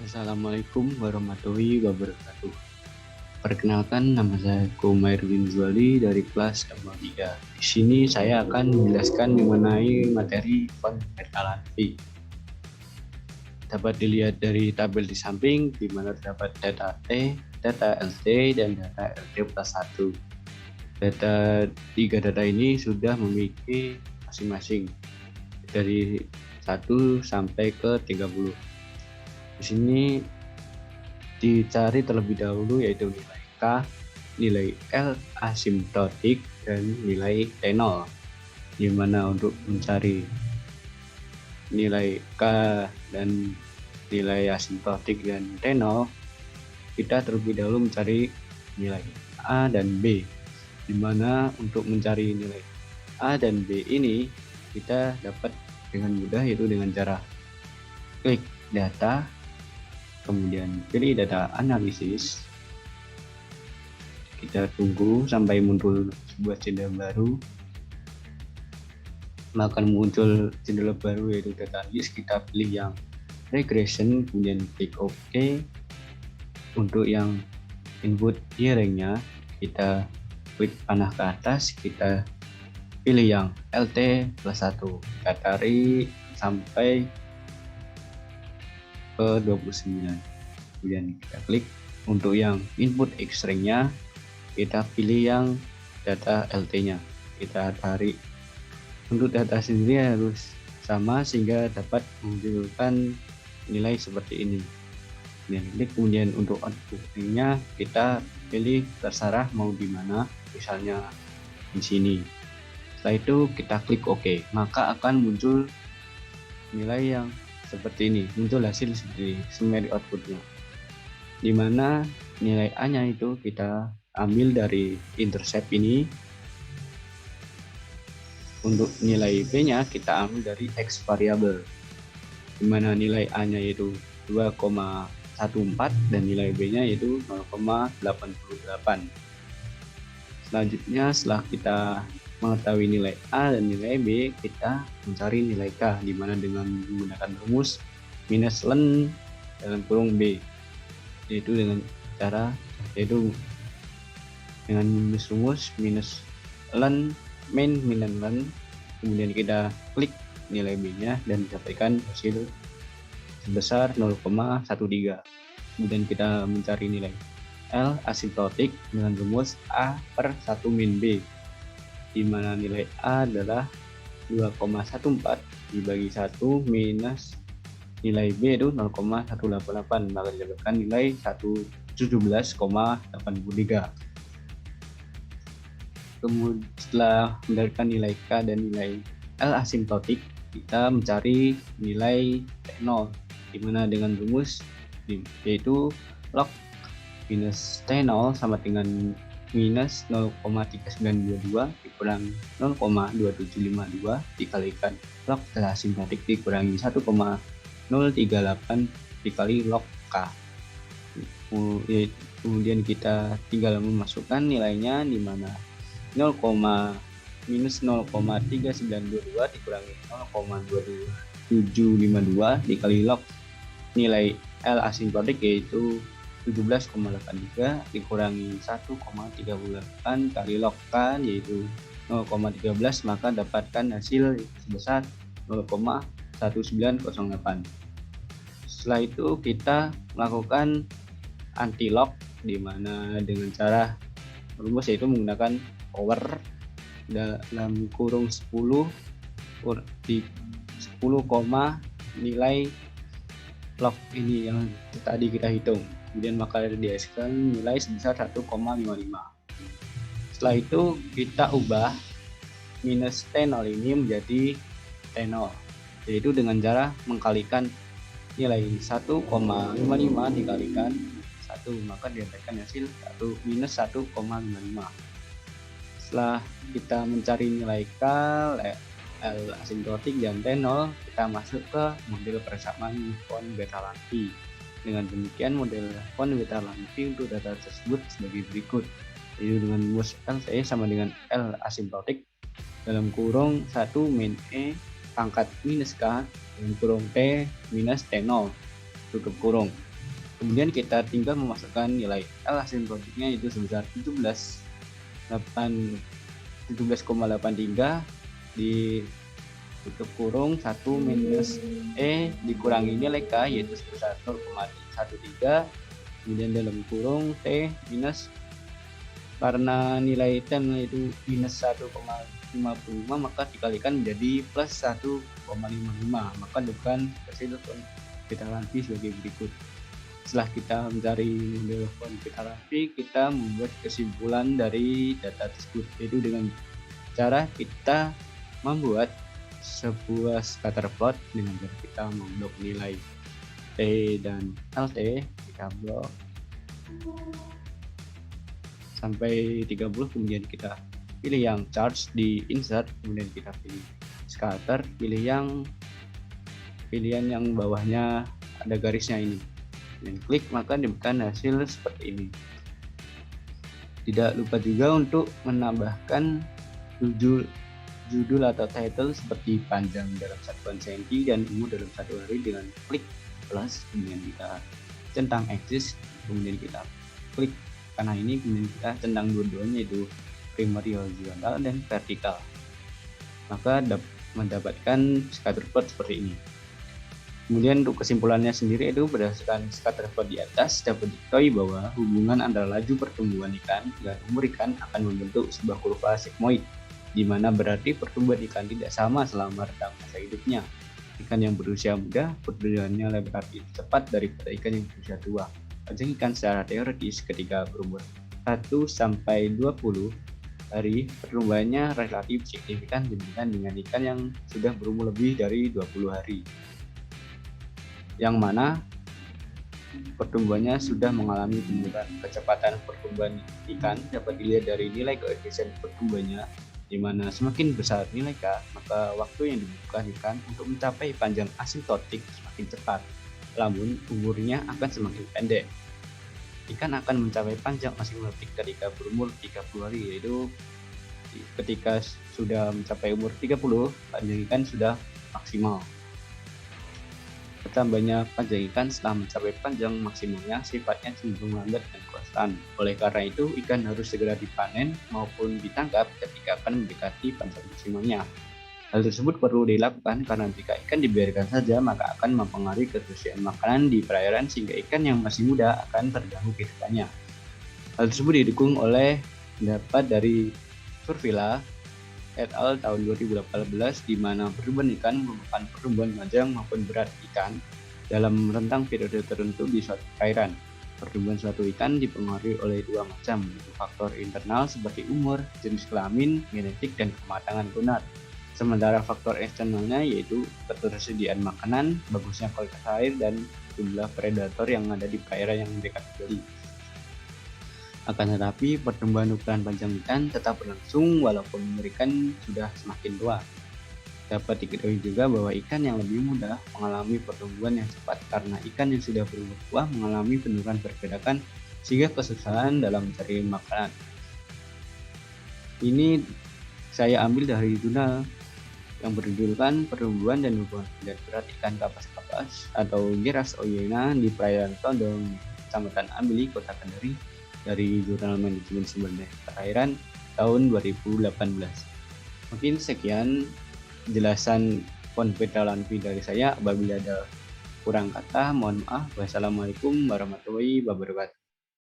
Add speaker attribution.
Speaker 1: Assalamualaikum warahmatullahi wabarakatuh. Perkenalkan, nama saya Kumairudin Zuali dari kelas MA3. Di sini saya akan menjelaskan mengenai materi pembentalan V. Dapat dilihat dari tabel di samping, di mana terdapat data T, data LT, dan data LT plus 1. Tiga data ini sudah memiliki masing-masing dari 1 sampai ke 30. Di sini dicari terlebih dahulu yaitu nilai K, nilai L asimptotik, dan nilai T0. Di mana untuk mencari nilai K dan nilai asimptotik dan T0, kita terlebih dahulu mencari nilai A dan B. Di mana untuk mencari nilai A dan B ini kita dapat dengan mudah, yaitu dengan cara klik data, kemudian pilih data analisis. Kita tunggu sampai muncul sebuah jendela baru. Akan muncul jendela baru yaitu data list. Kita pilih yang regression, kemudian klik OK. Untuk yang input hearingnya, kita klik panah ke atas, kita pilih yang LT plus 1. Kita tarik sampai ke 29. Kemudian kita klik. Untuk yang input X-ringnya, kita pilih yang data LT-nya. Kita tarik. Untuk data sendiri harus sama sehingga dapat menunjukkan nilai seperti ini. Kemudian untuk output-nya kita pilih terserah mau di mana, misalnya di sini. Setelah itu kita klik OK, maka akan muncul nilai yang seperti ini, muncul hasil seperti summary outputnya, di mana nilai A-nya itu kita ambil dari intercept ini. Untuk nilai B-nya kita ambil dari X variable, di mana nilai A-nya yaitu 2,14 dan nilai B-nya yaitu 0,88. Selanjutnya, setelah kita mengetahui nilai A dan nilai B, kita mencari nilai K, di mana dengan menggunakan rumus minus ln dalam kurung B, yaitu dengan rumus minus ln min minus ln, kemudian kita klik nilai B-nya dan dapatkan hasil sebesar 0,13. Kemudian kita mencari nilai L asimptotik dengan rumus A per 1 min B, di mana nilai A adalah 2,14 dibagi 1 minus nilai B itu 0,188, maka didapatkan nilai 117,83. Kemudian setelah mendapatkan nilai K dan nilai L asimptotik, kita mencari nilai T0, di mana dengan rumus yaitu log minus T0 sama dengan minus 0,3922 dikurangi 0,2752 dikalikan log L asimptotik dikurangi 1,038 dikali log K. Kemudian kita tinggal memasukkan nilainya, di mana minus 0,3922 dikurangi 0,2752 dikali log nilai L asimptotik yaitu 17,83 dikurangi 1,38 kali log K yaitu 0,13, maka dapatkan hasil sebesar 0,1908. Setelah itu kita melakukan anti log, di mana dengan cara rumus yaitu menggunakan power dalam kurung 10 di 10, nilai log ini yang tadi kita hitung, kemudian maka dihasilkan nilai sebesar 1,55. Setelah itu kita ubah minus T0 ini menjadi T0, yaitu dengan cara mengkalikan nilai 1,55 dikalikan 1, maka didapatkan hasil minus 1,55. Setelah kita mencari nilai K, L asimptotik dan T0, kita masuk ke model persamaan von Bertalan V. Dengan demikian, model von Bertalan V untuk data tersebut sebagai berikut, yaitu dengan rumus LT sama dengan L asimptotik dalam kurung 1 min E pangkat minus K dalam kurung T minus T0 tutup kurung. Kemudian kita tinggal memasukkan nilai L asimptotiknya itu sebesar 17,83 ditutup kurung 1 minus dikurangi nilai K yaitu sebesar 0,13, kemudian dalam kurung T minus, karena nilai T itu minus 1,55 maka dikalikan menjadi plus 1,55, maka dengan hasil konfigurasi sebagai berikut. Setelah kita mencari model konfigurasi, kita membuat kesimpulan dari data tersebut, yaitu dengan cara kita membuat sebuah scatter plot dengan cara kita memblok nilai T dan LT, kita blok sampai 30, kemudian kita pilih yang charge di insert, kemudian kita pilih scatter, pilihan yang bawahnya ada garisnya ini, dan klik, maka diberikan hasil seperti ini. Tidak lupa juga untuk menambahkan judul atau title seperti panjang dalam satuan senti dan umur dalam 1 hari dengan klik plus, kemudian kita centang axis, kemudian kita klik karena ini, kemudian kita centang dua-duanya yaitu primary horizontal dan vertikal, maka mendapatkan scatter plot seperti ini. Kemudian untuk kesimpulannya sendiri itu berdasarkan scatter plot di atas dapat diketahui bahwa hubungan antara laju pertumbuhan ikan dan umur ikan akan membentuk sebuah kurva sigmoid, di mana berarti pertumbuhan ikan tidak sama selama rentang masa hidupnya. Ikan yang berusia muda pertumbuhannya lebih cepat daripada ikan yang berusia tua. Panjang ikan secara teoritis ketika berumur 1 sampai 20 hari pertumbuhannya relatif signifikan dibandingkan dengan ikan yang sudah berumur lebih dari 20 hari, yang mana pertumbuhannya sudah mengalami penurunan. Kecepatan pertumbuhan ikan dapat dilihat dari nilai koefisien pertumbuhannya, di mana semakin besar nilai K, maka waktu yang dibutuhkan ikan untuk mencapai panjang asimptotik semakin cepat, namun umurnya akan semakin pendek. Ikan akan mencapai panjang asimptotik ketika berumur 30 hari, yaitu ketika sudah mencapai umur 30, panjang ikan sudah maksimal. Bertambahnya panjang ikan setelah mencapai panjang maksimalnya sifatnya cenderung lambat dan konstan. Oleh karena itu, ikan harus segera dipanen maupun ditangkap ketika akan mendekati panjang maksimalnya. Hal tersebut perlu dilakukan karena jika ikan dibiarkan saja maka akan mempengaruhi ketersediaan makanan di perairan sehingga ikan yang masih muda akan terganggu kehidupannya. Hal tersebut didukung oleh pendapat dari Survilla et al. Tahun 2018, di mana pertumbuhan ikan merupakan pertumbuhan panjang maupun berat ikan dalam rentang periode tertentu di suatu perairan. Pertumbuhan suatu ikan dipengaruhi oleh dua macam, yaitu faktor internal seperti umur, jenis kelamin, genetik, dan kematangan lunak. Sementara faktor eksternalnya yaitu ketersediaan makanan, bagusnya kualitas air, dan jumlah predator yang ada di perairan yang mereka tinggali. Akan tetapi, pertumbuhan ukuran panjang ikan tetap berlangsung walaupun umur ikan sudah semakin tua. Dapat diketahui juga bahwa ikan yang lebih muda mengalami pertumbuhan yang cepat karena ikan yang sudah berumur tua mengalami penurunan pergerakan sehingga kesusahan dalam mencari makanan. Ini saya ambil dari jurnal yang berjudulkan Pertumbuhan dan Hubungan dan Berat Ikan Kapas-Kapas atau Geras Oyena di Perairan Tondong, Kecamatan Ambili, Kota Kendari, dari Jurnal Manajemen Sumber Daya Perairan tahun 2018. Mungkin sekian penjelasan konfigurasi dari saya. Apabila ada kurang kata, mohon maaf. Wassalamualaikum warahmatullahi wabarakatuh.